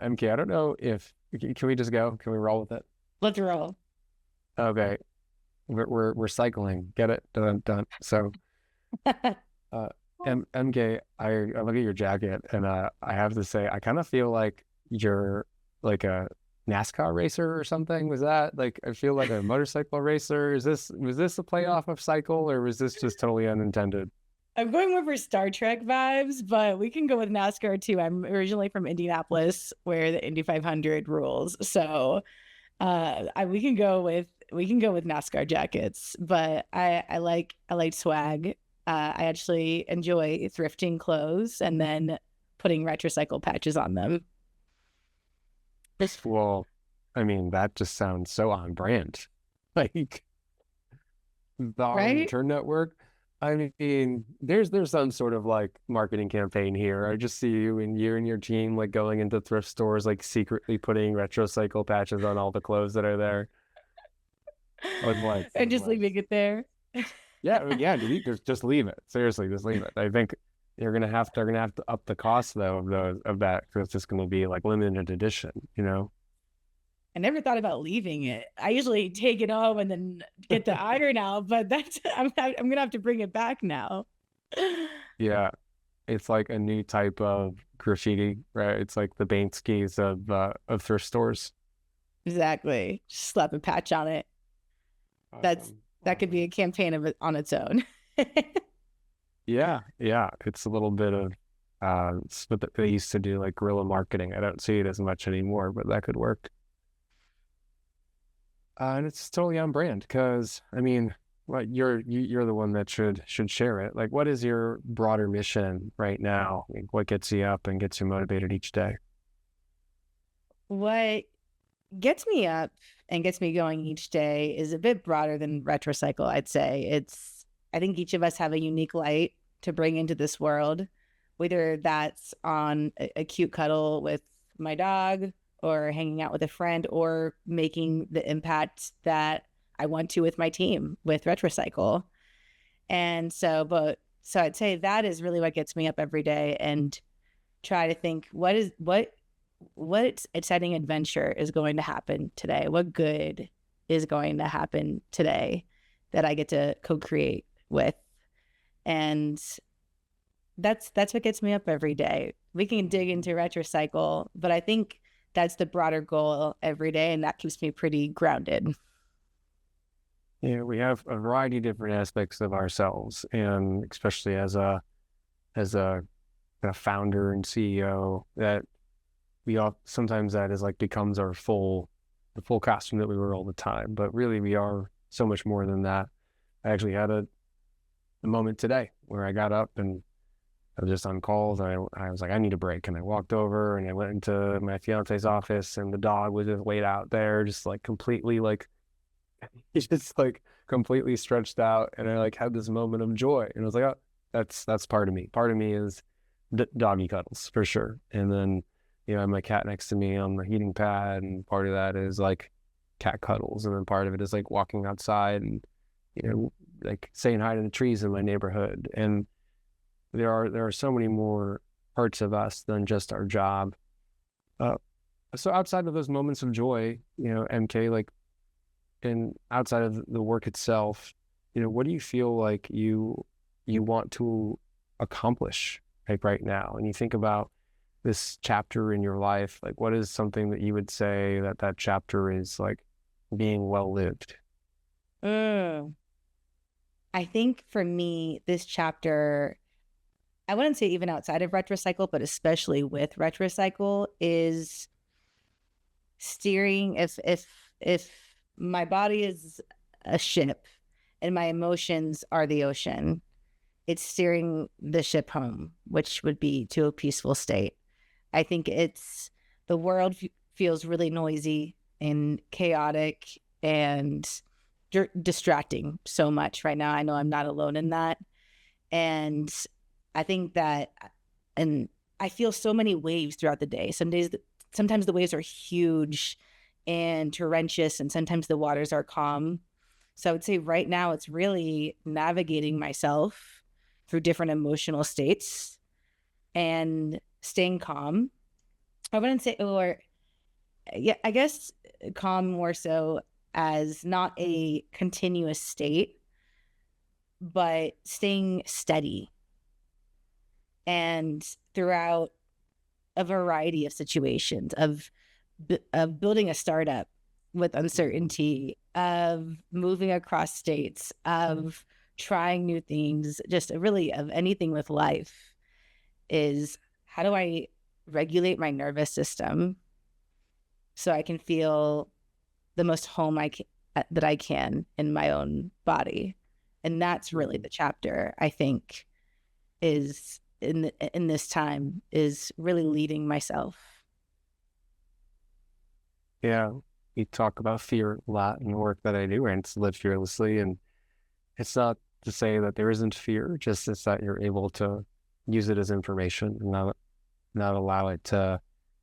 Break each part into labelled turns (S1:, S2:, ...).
S1: MK, I don't know if can we just go? Can we roll with it?
S2: Let's roll.
S1: Okay, we're cycling. Get it? Done, done. So, uh, MK, I look at your jacket, and I have to say, I kind of feel like you're like a NASCAR racer or something. Was that like? I feel like a motorcycle racer. Was this a playoff of cycle, or was this just totally unintended?
S2: I'm going more for Star Trek vibes, but we can go with NASCAR too. I'm originally from Indianapolis, where the Indy 500 rules. So we can go with NASCAR jackets, but I like swag. I actually enjoy thrifting clothes and then putting retrocycle patches on them.
S1: Well, I mean, that just sounds so on brand. Like the auto
S2: Right?
S1: return network. I mean, there's some sort of like marketing campaign here. I just see you and your team like going into thrift stores, like secretly putting retrocycle patches on all the clothes that are there.
S2: And
S1: With
S2: just
S1: lights.
S2: leaving it there.
S1: Yeah, yeah, just leave it. Seriously, just leave it. I think they're gonna have to up the cost though of that because it's just gonna be like limited edition, you know?
S2: I never thought about leaving it. I usually take it home and then get the iron out, but that's I'm gonna have to bring it back now.
S1: Yeah, it's like a new type of graffiti, right? It's like the Bankskis of thrift stores.
S2: Exactly. Just slap a patch on it. That's
S1: Awesome.
S2: that could be
S1: Awesome.
S2: a campaign of it on its own.
S1: Yeah, yeah. It's a little bit of it's what they used to do like guerrilla marketing. I don't see it as much anymore, but that could work. And it's totally on brand because I mean, like you're the one that should share it. Like, what is your broader mission right now? Like, what gets you up and gets you motivated each day?
S2: What gets me up and gets me going each day is a bit broader than retrocycle, I'd say. I think each of us have a unique light to bring into this world, whether that's on a cute cuddle with my dog or hanging out with a friend or making the impact that I want to with my team with Retrocycle. And so I'd say that is really what gets me up every day and try to think what exciting adventure is going to happen today? What good is going to happen today that I get to co-create with? And that's what gets me up every day. We can dig into retrocycle, but I think that's the broader goal every day, and that keeps me pretty grounded.
S1: Yeah, we have a variety of different aspects of ourselves, and especially as a founder and CEO, that we all sometimes that is like becomes our the full costume that we wear all the time. But really, we are so much more than that. I actually had a moment today where I got up and I was just on calls. And I was like, I need a break, and I walked over and I went into my fiance's office, and the dog was just laid out there, just like completely like he's just like completely stretched out, and I like had this moment of joy, and I was like, oh, that's part of me. Part of me is doggy cuddles for sure, and then I have my cat next to me on the heating pad, and part of that is like cat cuddles, and then part of it is like walking outside and like saying hi to the trees in my neighborhood, and there are so many more parts of us than just our job. Uh, so outside of those moments of joy, MK, like and outside of the work itself, what do you feel like you want to accomplish like right now? And you think about this chapter in your life, like what is something that you would say that chapter is like being well lived?
S2: Mm. I think for me, this chapter, I wouldn't say even outside of Retrocycle, but especially with Retrocycle, is steering. If my body is a ship and my emotions are the ocean, it's steering the ship home, which would be to a peaceful state. I think it's the world feels really noisy and chaotic and distracting so much right now. I know I'm not alone in that. And I think that, and I feel so many waves throughout the day. Sometimes the waves are huge and torrentious, and sometimes the waters are calm. So I would say right now it's really navigating myself through different emotional states and staying calm I wouldn't say, or yeah, I guess calm more so as not a continuous state, but staying steady and throughout a variety of situations of building a startup with uncertainty, of moving across states, of trying new things, just really of anything with life, is how do I regulate my nervous system so I can feel the most home that I can in my own body. And that's really the chapter I think is in this time, is really leading myself.
S1: Yeah, we talk about fear a lot in the work that I do, and it's live fearlessly. And it's not to say that there isn't fear, just it's that you're able to use it as information and not allow it to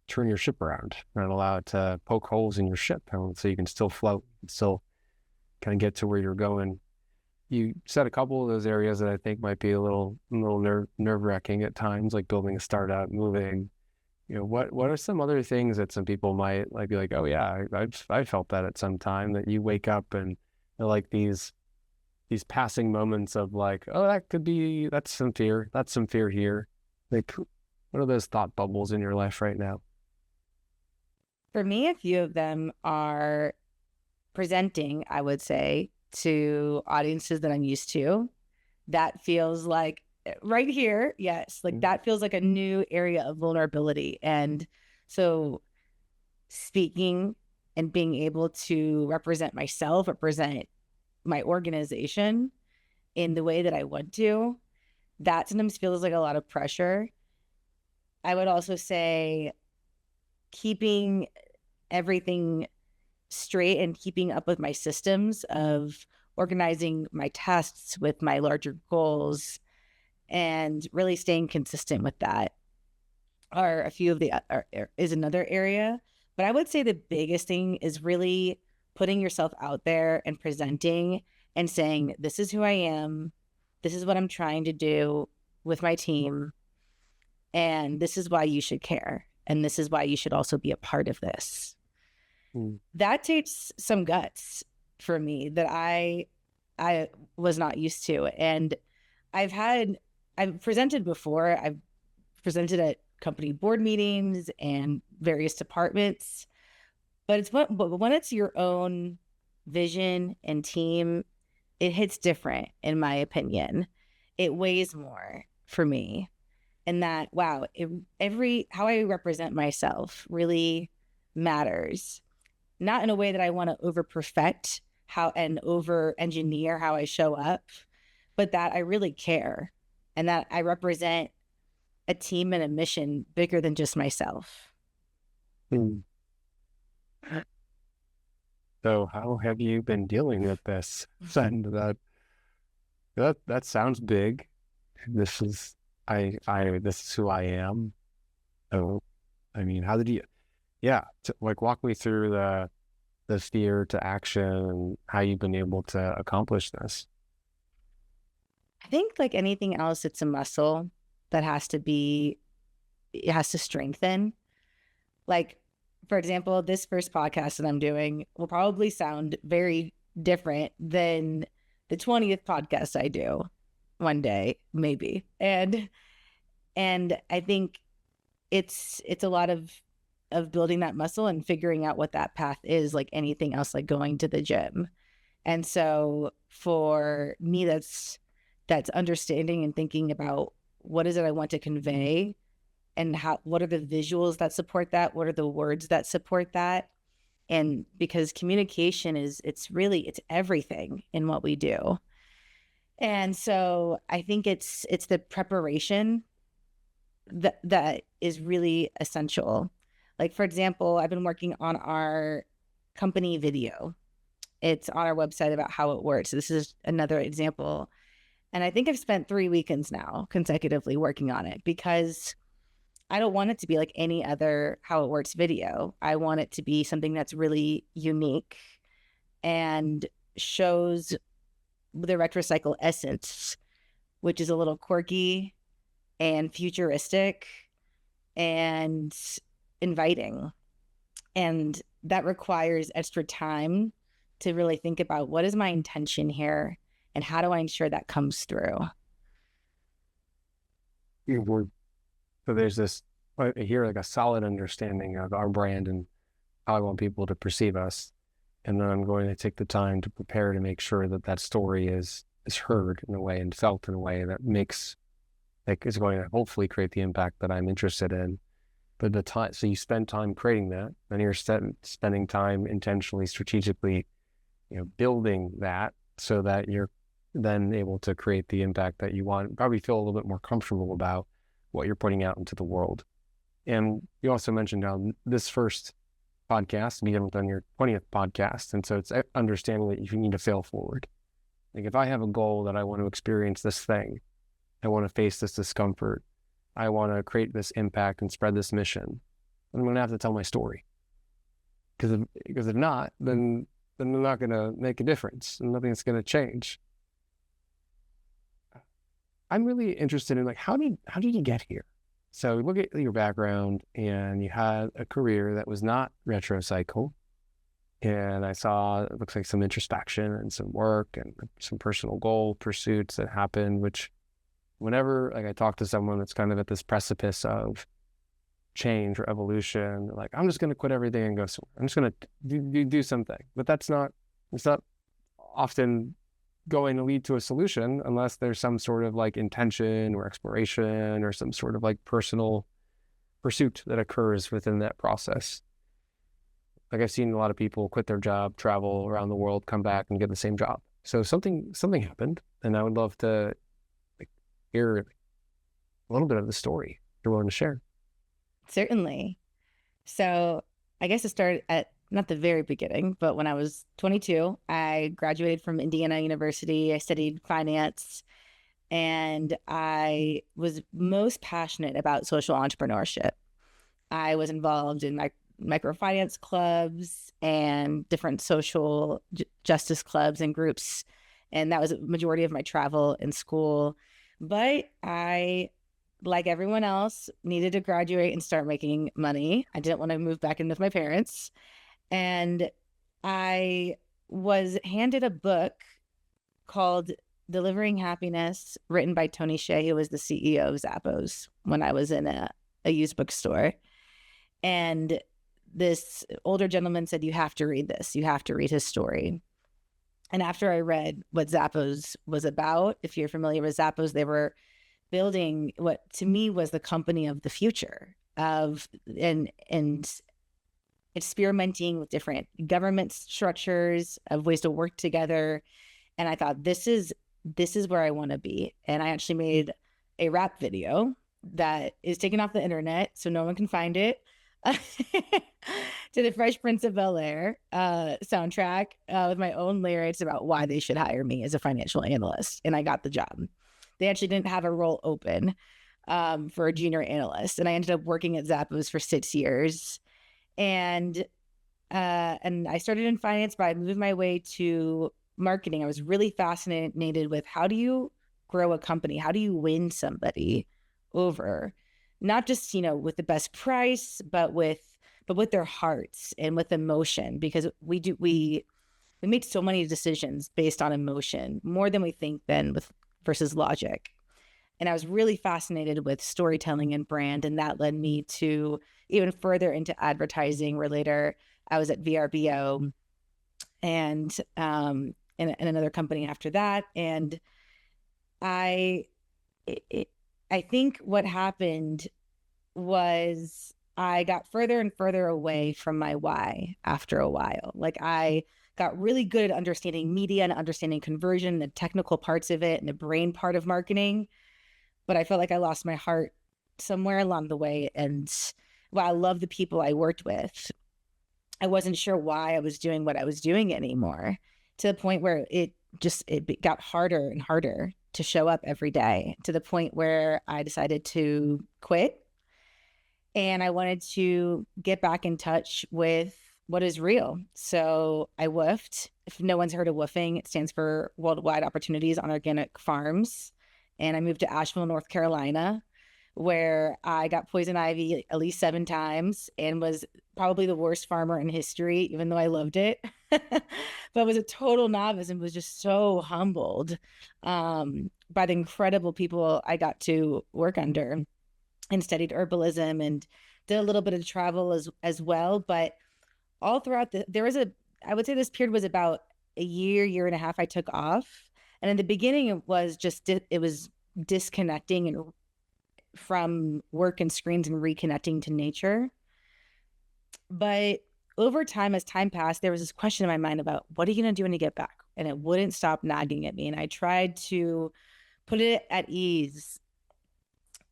S1: turn your ship around, not allow it to poke holes in your ship, so you can still float, and still kind of get to where you're going. You said a couple of those areas that I think might be a little nerve-wracking at times, like building a startup, moving. What are some other things that some people might like be like, oh yeah, I felt that at some time, that you wake up and like these passing moments of like, oh, that's some fear here. Like, what are those thought bubbles in your life right now?
S2: For me, a few of them are presenting, I would say, to audiences that I'm used to. That feels like right here, yes, like that feels like a new area of vulnerability. And so speaking and being able to represent myself, represent my organization in the way that I want to, that sometimes feels like a lot of pressure. I would also say keeping everything straight and keeping up with my systems of organizing my tasks with my larger goals and really staying consistent with that are a few of the is another area. But I would say the biggest thing is really putting yourself out there and presenting and saying, this is who I am, this is what I'm trying to do with my team, and this is why you should care, and this is why you should also be a part of this. That takes some guts for me that I was not used to. And I've presented before. I've presented at company board meetings and various departments, but when it's your own vision and team, it hits different, in my opinion. It weighs more for me. And that, wow, how I represent myself really matters. Not in a way that I want to over perfect and over engineer how I show up, but that I really care and that I represent a team and a mission bigger than just myself.
S1: So how have you been dealing with this? And that sounds big. This is this is who I am. Oh, I mean, how did you, like walk me through the fear to action and how you've been able to accomplish this.
S2: I think like anything else, it's a muscle that it has to strengthen. Like, for example, this first podcast that I'm doing will probably sound very different than the 20th podcast I do one day, maybe. And I think it's a lot of building that muscle and figuring out what that path is, like anything else, like going to the gym. And so for me, that's understanding and thinking about what is it I want to convey, and what are the visuals that support that? What are the words that support that? And because communication it's everything in what we do. And so I think it's the preparation that is really essential. Like, for example, I've been working on our company video. It's on our website about how it works. This is another example. And I think I've spent 3 weekends now consecutively working on it because I don't want it to be like any other How It Works video. I want it to be something that's really unique and shows the Retrocycle essence, which is a little quirky and futuristic and inviting. And that requires extra time to really think about what is my intention here and how do I ensure that comes through.
S1: So there's this, I hear like a solid understanding of our brand and how I want people to perceive us. And then I'm going to take the time to prepare to make sure that that story is heard in a way and felt in a way that makes, like, is going to hopefully create the impact that I'm interested in. But the time, so you spend time creating that, and you're spending time intentionally, strategically, building that so that you're then able to create the impact that you want, probably feel a little bit more comfortable about what you're putting out into the world. And you also mentioned how this first podcast, you haven't done your 20th podcast. And so it's understanding that you need to fail forward. Like if I have a goal that I want to experience this thing, I want to face this discomfort, I want to create this impact and spread this mission, I'm going to have to tell my story. Because if not, then they're not going to make a difference and nothing's going to change. I'm really interested in, like, how did you get here? So look at your background, and you had a career that was not Retrocycle. And I saw, it looks like some introspection and some work and some personal goal pursuits that happened, which whenever like I talk to someone that's kind of at this precipice of change or evolution, like, I'm just going to quit everything and go somewhere. I'm just going to do something. But it's not often going to lead to a solution unless there's some sort of like intention or exploration or some sort of like personal pursuit that occurs within that process. Like I've seen a lot of people quit their job, travel around the world, come back and get the same job. So something happened, and I would love to hear a little bit of the story you're willing to share.
S2: Certainly. So I guess it started at not the very beginning, but when I was 22, I graduated from Indiana University. I studied finance, and I was most passionate about social entrepreneurship. I was involved in microfinance clubs and different social justice clubs and groups. And that was a majority of my travel in school. But I, like everyone else, needed to graduate and start making money. I didn't want to move back in with my parents. And I was handed a book called Delivering Happiness, written by Tony Hsieh, who was the CEO of Zappos, when I was in a used bookstore. And this older gentleman said, you have to read this. You have to read his story. And after I read what Zappos was about, if you're familiar with Zappos, they were building what to me was the company of the future of and experimenting with different government structures of ways to work together. And I thought, this is where I want to be. And I actually made a rap video that is taken off the internet so no one can find it, to the Fresh Prince of Bel-Air soundtrack, with my own lyrics about why they should hire me as a financial analyst. And I got the job. They actually didn't have a role open for a junior analyst. And I ended up working at Zappos for 6 years. And I started in finance, but I moved my way to marketing. I was really fascinated with, how do you grow a company? How do you win somebody over? Not just, with the best price, but with their hearts and with emotion, because we make so many decisions based on emotion, more than we think versus logic. And I was really fascinated with storytelling and brand, and that led me to even further into advertising, where later I was at VRBO and in another company after that. And I think what happened was I got further and further away from my why after a while. Like, I got really good at understanding media and understanding conversion, the technical parts of it and the brain part of marketing. But I felt like I lost my heart somewhere along the way. And while I love the people I worked with, I wasn't sure why I was doing what I was doing anymore, to the point where it got harder and harder to show up every day, to the point where I decided to quit. And I wanted to get back in touch with what is real. So I WWOOFed. If no one's heard of WWOOFing, it stands for Worldwide Opportunities on Organic Farms. And I moved to Asheville, North Carolina, where I got poison ivy at least 7 times and was probably the worst farmer in history, even though I loved it. But was a total novice and was just so humbled by the incredible people I got to work under, and studied herbalism and did a little bit of travel as well. But all throughout there was I would say this period was about a year and a half I took off. And in the beginning, it was just, it was disconnecting and from work and screens and reconnecting to nature. But over time, as time passed, there was this question in my mind about what are you going to do when you get back? And it wouldn't stop nagging at me. And I tried to put it at ease.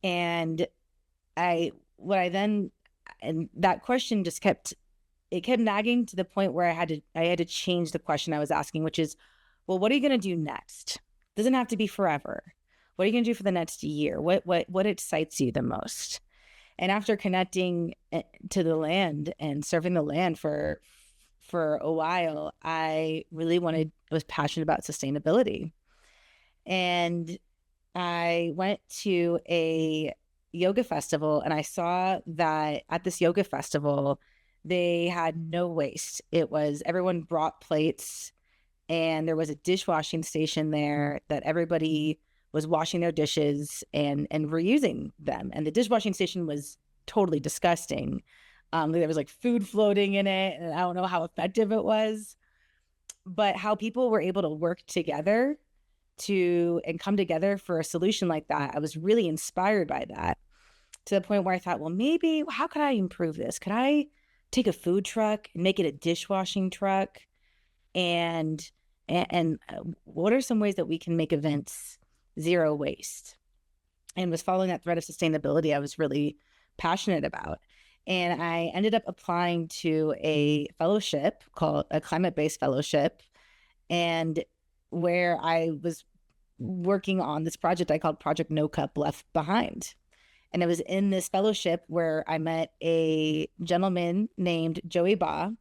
S2: And and that question just kept nagging to the point where I had to change the question I was asking, which is, well, what are you going to do next? It doesn't have to be forever. What are you going to do for the next year? What excites you the most? And after connecting to the land and serving the land for a while, I was passionate about sustainability. And I went to a yoga festival, and I saw that at this yoga festival, they had no waste. It was, everyone brought plates, and there was a dishwashing station there that everybody was washing their dishes and reusing them. And the dishwashing station was totally disgusting. There was like food floating in it, and I don't know how effective it was, but how people were able to work together and come together for a solution like that. I was really inspired by that, to the point where I thought, well, maybe how could I improve this? Could I take a food truck and make it a dishwashing truck? And what are some ways that we can make events zero waste? And was following that thread of sustainability I was really passionate about. And I ended up applying to a fellowship called a climate-based fellowship, and where I was working on this project I called Project No Cup Left Behind. And it was in this fellowship where I met a gentleman named Joey Baugh,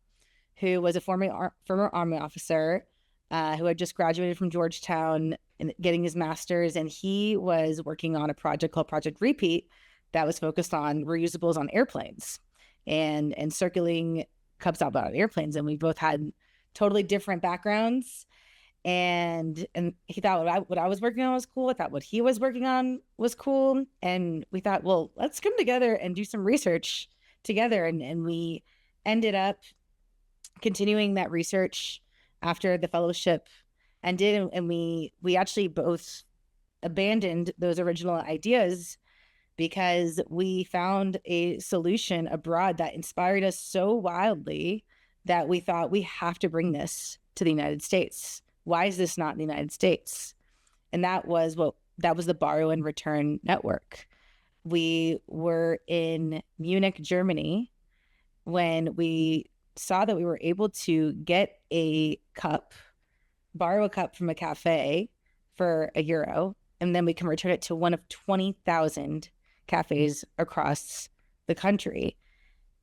S2: who was a former Army officer who had just graduated from Georgetown and getting his master's. And he was working on a project called Project Repeat that was focused on reusables on airplanes and circulating cups out on airplanes. And we both had totally different backgrounds. And he thought what I was working on was cool. I thought what he was working on was cool. And we thought, well, let's come together and do some research together. And we ended up continuing that research after the fellowship ended. And we actually both abandoned those original ideas because we found a solution abroad that inspired us so wildly that we thought we have to bring this to the United States. Why is this not in the United States? And that was the Borrow and Return Network. We were in Munich, Germany, when we saw that we were able to get borrow a cup from a cafe for €1, and then we can return it to one of 20,000 cafes across the country.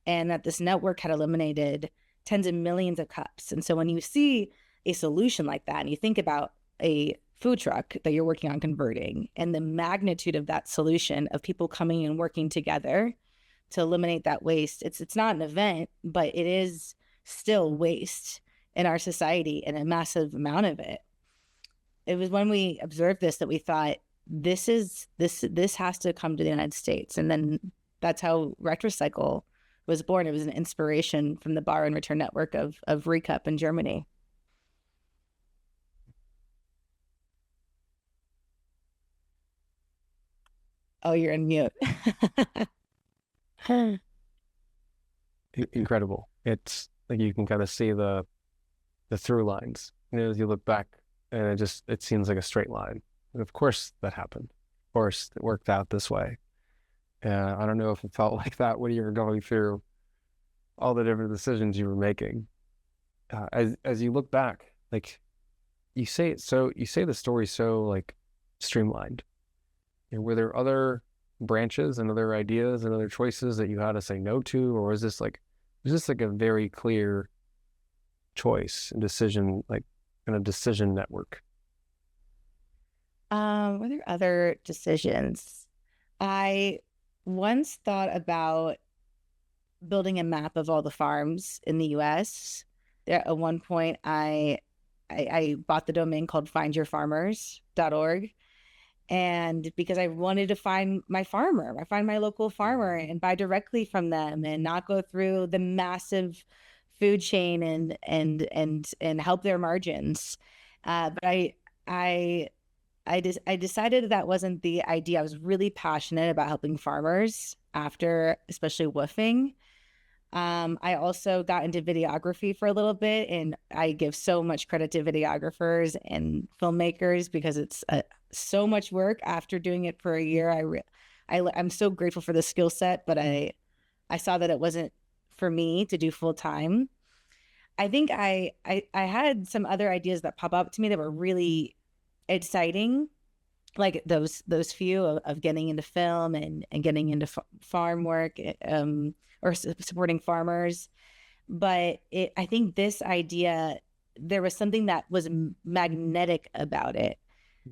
S2: And that this network had eliminated tens of millions of cups. And so when you see a solution like that, and you think about a food truck that you're working on converting, and the magnitude of that solution of people coming and working together to eliminate that waste, it's not an event, but it is still waste in our society, and a massive amount of it. It was when we observed this that we thought, this has to come to the United States. And then that's how Retrocycle was born. It was an inspiration from the Borrow and Return Network of Recup in Germany. Oh, you're in mute.
S1: Incredible. It's like you can kind of see the through lines. As you look back, and it seems like a straight line. And of course that happened. Of course it worked out this way. I don't know if it felt like that when you were going through all the different decisions you were making. As you look back, like you say the story so like streamlined. Were there other branches and other ideas and other choices that you had to say no to, or was this like a very clear choice and decision, like in a decision network?
S2: Were there other decisions? I once thought about building a map of all the farms in the US. There, at one point, I bought the domain called findyourfarmers.org. And because I wanted to find my farmer, I find my local farmer and buy directly from them and not go through the massive food chain and help their margins. But I decided that wasn't the idea. I was really passionate about helping farmers after, especially woofing. I also got into videography for a little bit, and I give so much credit to videographers and filmmakers because it's so much work after doing it for a year. I'm so grateful for the skill set, but I saw that it wasn't for me to do full time. I think I had some other ideas that pop up to me that were really exciting, like those few of getting into film and getting into farm work, or supporting farmers. But I think this idea, there was something that was magnetic about it,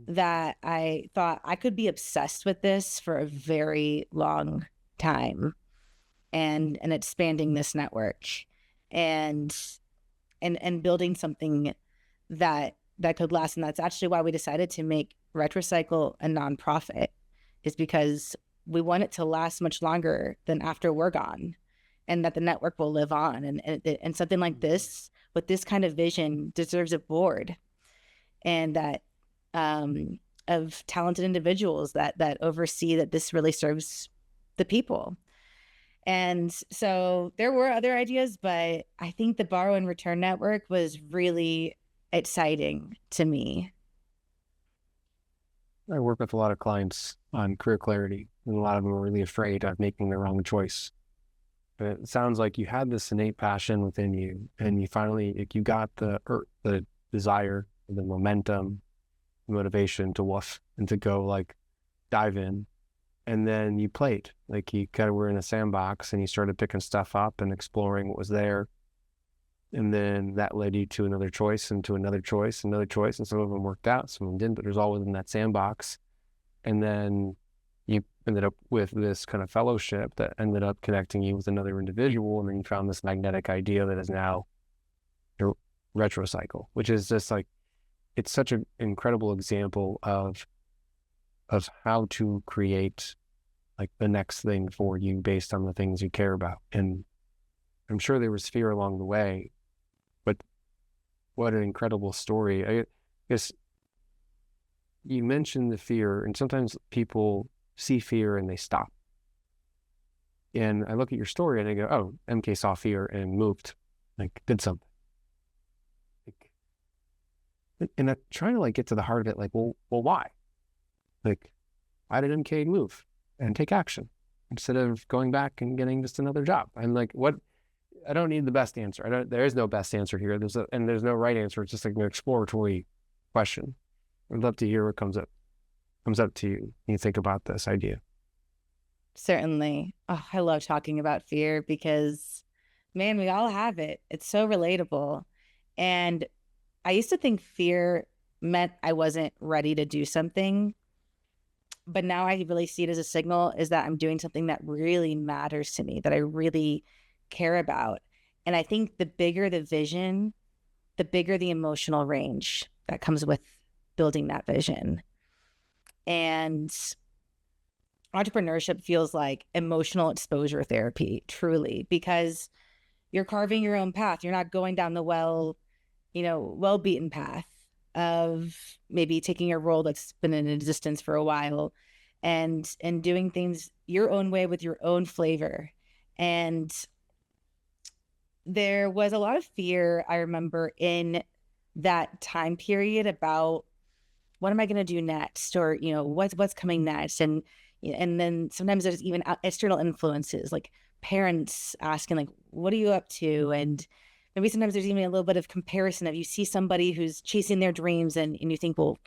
S2: that I thought I could be obsessed with this for a very long time, and expanding this network and building something that could last. And that's actually why we decided to make Retrocycle a nonprofit, is because we want it to last much longer than after we're gone, and that the network will live on. And something like this, with this kind of vision, deserves a board, and that of talented individuals that oversee that this really serves the people. And so there were other ideas, but I think the borrow and return network was really exciting to me.
S1: I work with a lot of clients on career clarity, and a lot of them are really afraid of making the wrong choice. But it sounds like you had this innate passion within you, and you finally, like, you got the desire, the momentum, the motivation to woof and to go like dive in. And then you played, like you kind of were in a sandbox and you started picking stuff up and exploring what was there. And then that led you to another choice and to another choice, another choice. And some of them worked out, some of them didn't, but there's all within that sandbox. And then you ended up with this kind of fellowship that ended up connecting you with another individual. And then you found this magnetic idea that is now your Retrocycle, which is just like, it's such an incredible example of how to create like the next thing for you based on the things you care about. And I'm sure there was fear along the way, but what an incredible story. I guess you mentioned the fear, and sometimes people see fear and they stop. And I look at your story and I go, oh, MK saw fear and moved, like did something. And I'm trying to like get to the heart of it, like, well, why? Like, why did MK move and take action instead of going back and getting just another job? I'm like, what? I don't need the best answer. There is no best answer here. There's no right answer. It's just like an exploratory question. I'd love to hear what comes up to you when you think about this idea.
S2: Certainly. Oh, I love talking about fear because, man, we all have it. It's so relatable. And I used to think fear meant I wasn't ready to do something. But now I really see it as a signal, is that I'm doing something that really matters to me, that I really care about. And I think the bigger the vision, the bigger the emotional range that comes with building that vision. And entrepreneurship feels like emotional exposure therapy, truly, because you're carving your own path. You're not going down the well-beaten path of maybe taking a role that's been in existence for a while and doing things your own way with your own flavor. And there was a lot of fear, I remember, in that time period about what am I going to do next, or what's coming next. And then sometimes there's even external influences, like parents asking, like, what are you up to? And maybe sometimes there's even a little bit of comparison of, you see somebody who's chasing their dreams and you think, well,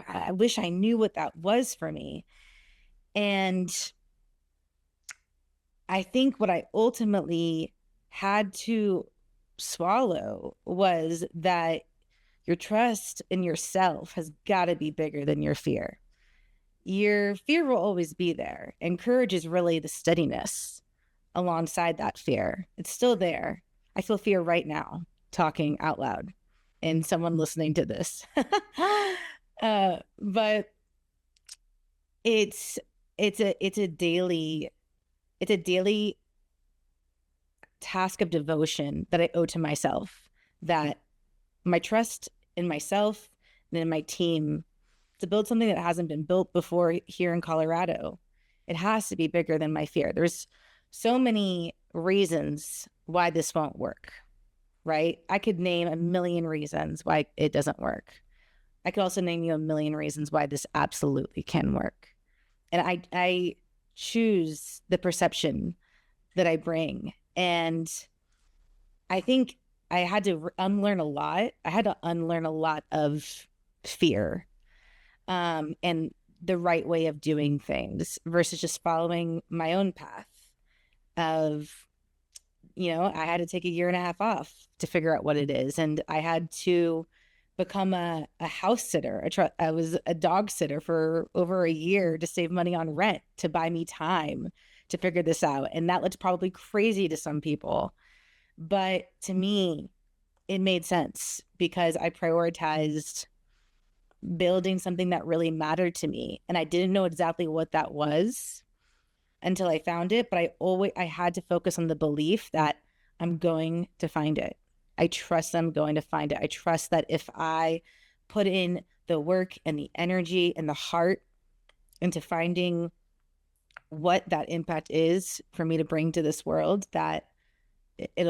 S2: I wish I knew what that was for me. And I think what I ultimately had to swallow was that your trust in yourself has got to be bigger than your fear. your fear will always be there. And courage is really the steadiness alongside that fear. It's still there. I feel fear right now talking out loud and someone listening to this. But it's a daily task of devotion that I owe to myself, that my trust in myself and in my team to build something that hasn't been built before here in Colorado. It has to be bigger than my fear. There's so many reasons why this won't work, right? I could name a million reasons why it doesn't work. I could also name you a million reasons why this absolutely can work. And I choose the perception that I bring. And I think I had to unlearn a lot. I had to unlearn a lot of fear, and the right way of doing things versus just following my own path of, I had to take a year and a half off to figure out what it is. And I had to become a house sitter. I was a dog sitter for over a year to save money on rent, to buy me time to figure this out. And that looked probably crazy to some people. But to me, it made sense because I prioritized building something that really mattered to me. And I didn't know exactly what that was until I found it. But I had to focus on the belief that I'm going to find it. I trust I'm going to find it. I trust that if I put in the work and the energy and the heart into finding what that impact is for me to bring to this world, that it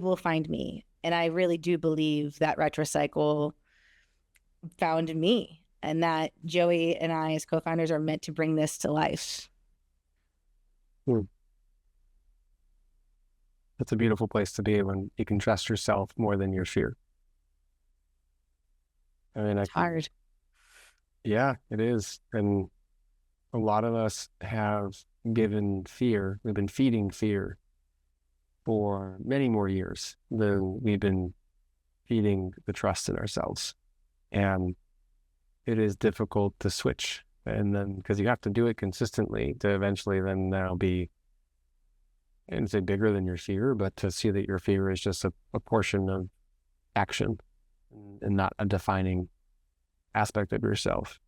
S2: will find me. And I really do believe that Retrocycle found me, and that Joey and I as co-founders are meant to bring this to life.
S1: That's a beautiful place to be when you can trust yourself more than your fear. I mean,
S2: it's hard.
S1: Yeah, it is. And a lot of us have given fear, we've been feeding fear for many more years than we've been feeding the trust in ourselves. And it is difficult to switch. And then, because you have to do it consistently to eventually then now be, and say bigger than your fear, but to see that your fear is just a portion of action and not a defining aspect of yourself.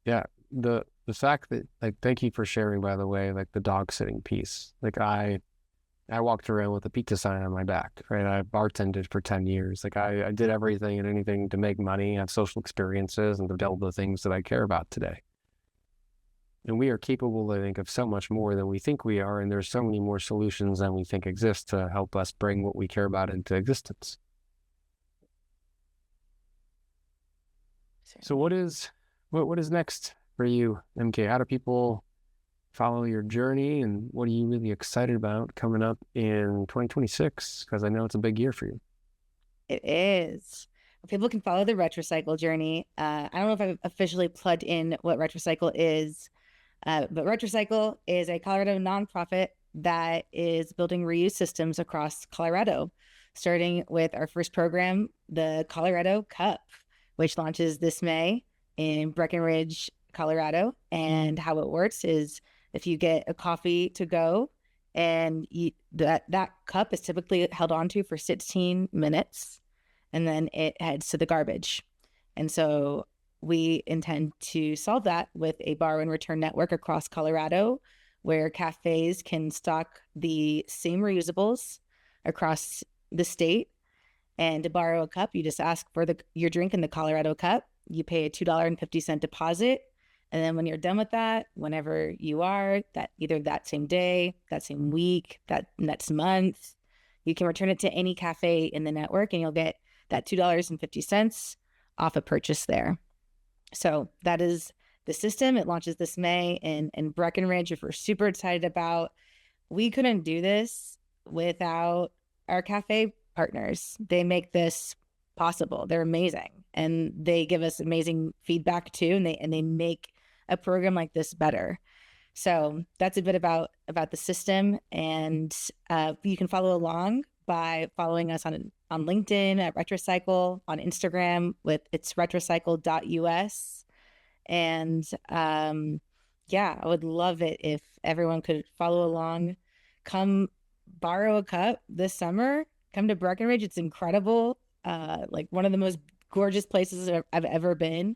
S1: Yeah. The fact that, like, thank you for sharing, by the way, like the dog sitting piece. Like I walked around with a pizza sign on my back, right? I bartended for 10 years. Like I did everything and anything to make money, have social experiences, and to build the things that I care about today. And we are capable, I think, of so much more than we think we are. And there's so many more solutions than we think exist to help us bring what we care about into existence. So what is next for you, MK? How do people follow your journey, and what are you really excited about coming up in 2026? Because I know it's a big year for you.
S2: It is. People can follow the Retrocycle journey. I don't know if I've officially plugged in what Retrocycle is, but Retrocycle is a Colorado nonprofit that is building reuse systems across Colorado, starting with our first program, the Colorado Cup, which launches this May in Breckenridge, Colorado. And how it works is if you get a coffee to go, and that cup is typically held onto for 16 minutes, and then it heads to the garbage. And so we intend to solve that with a borrow and return network across Colorado, where cafes can stock the same reusables across the state. And to borrow a cup, you just ask for your drink in the Colorado Cup. You pay a $2.50 deposit. And then when you're done with that, whenever you are, that either that same day, that same week, that next month, you can return it to any cafe in the network, and you'll get that $2.50 off a purchase there. So that is the system. It launches this May in Breckenridge, which we're super excited about. We couldn't do this without our cafe partners. They make this possible. They're amazing, and they give us amazing feedback too, and they make a program like this better. So that's a bit about the system, and you can follow along by following us on LinkedIn at Retrocycle, on Instagram it's retrocycle.us, And yeah, I would love it if everyone could follow along. Come borrow a cup this summer. Come to Breckenridge. It's incredible. Like one of the most gorgeous places I've ever been.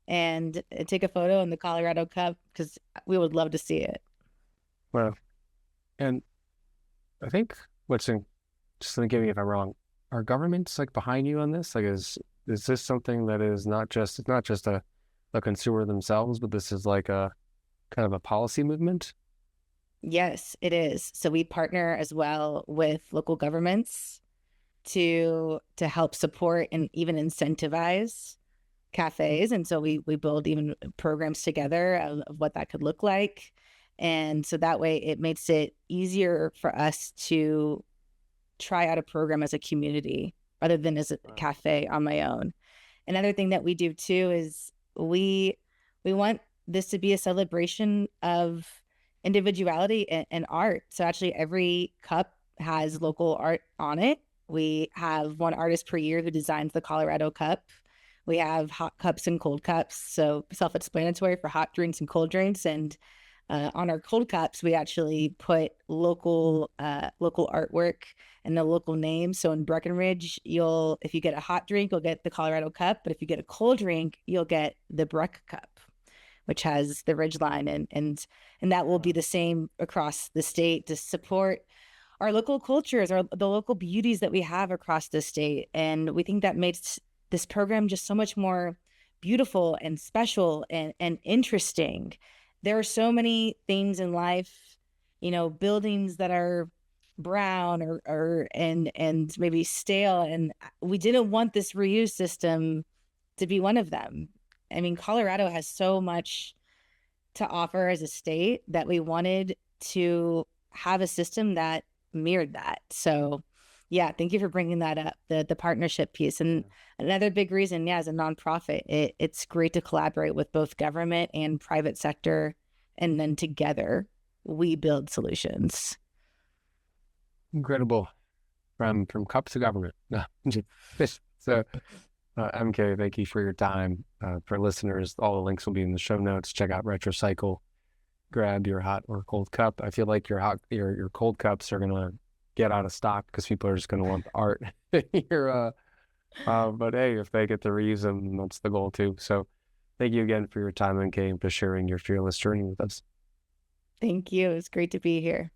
S2: And take a photo in the Colorado Cup because we would love to see it.
S1: Well, and I think just forgive me if I'm wrong, are governments like behind you on this? Like, is this something that is it's not just a consumer themselves, but this is like a kind of a policy movement?
S2: Yes, it is. So we partner as well with local governments to help support and even incentivize cafes. And so we build even programs together of what that could look like. And so that way it makes it easier for us to try out a program as a community rather than as a cafe on my own. Another thing that we do too is we want this to be a celebration of individuality and art. So actually every cup has local art on it. We have one artist per year who designs the Colorado Cup. We have hot cups and cold cups, so self-explanatory for hot drinks and cold drinks. And on our cold cups, we actually put local artwork and the local name. So in Breckenridge, if you get a hot drink, you'll get the Colorado Cup. But if you get a cold drink, you'll get the Breck Cup, which has the ridge line. And that will be the same across the state to support our local cultures, the local beauties that we have across the state. And we think that makes this program just so much more beautiful and special and interesting. There are so many things in life, buildings that are brown and maybe stale. And we didn't want this reuse system to be one of them. I mean, Colorado has so much to offer as a state that we wanted to have a system that mirrored that. So yeah, thank you for bringing that up, the partnership piece. And another big reason, as a nonprofit, it's great to collaborate with both government and private sector, and then together we build solutions.
S1: Incredible. From cups to government. No, so MK, thank you for your time. For listeners, all the links will be in the show notes. Check out Retrocycle. Grab your hot or cold cup. I feel like your cold cups are gonna get out of stock because people are just gonna want the art. But hey, if they get to reuse them, that's the goal too. So thank you again for your time, MK, and for sharing your fearless journey with us.
S2: Thank you. It's great to be here.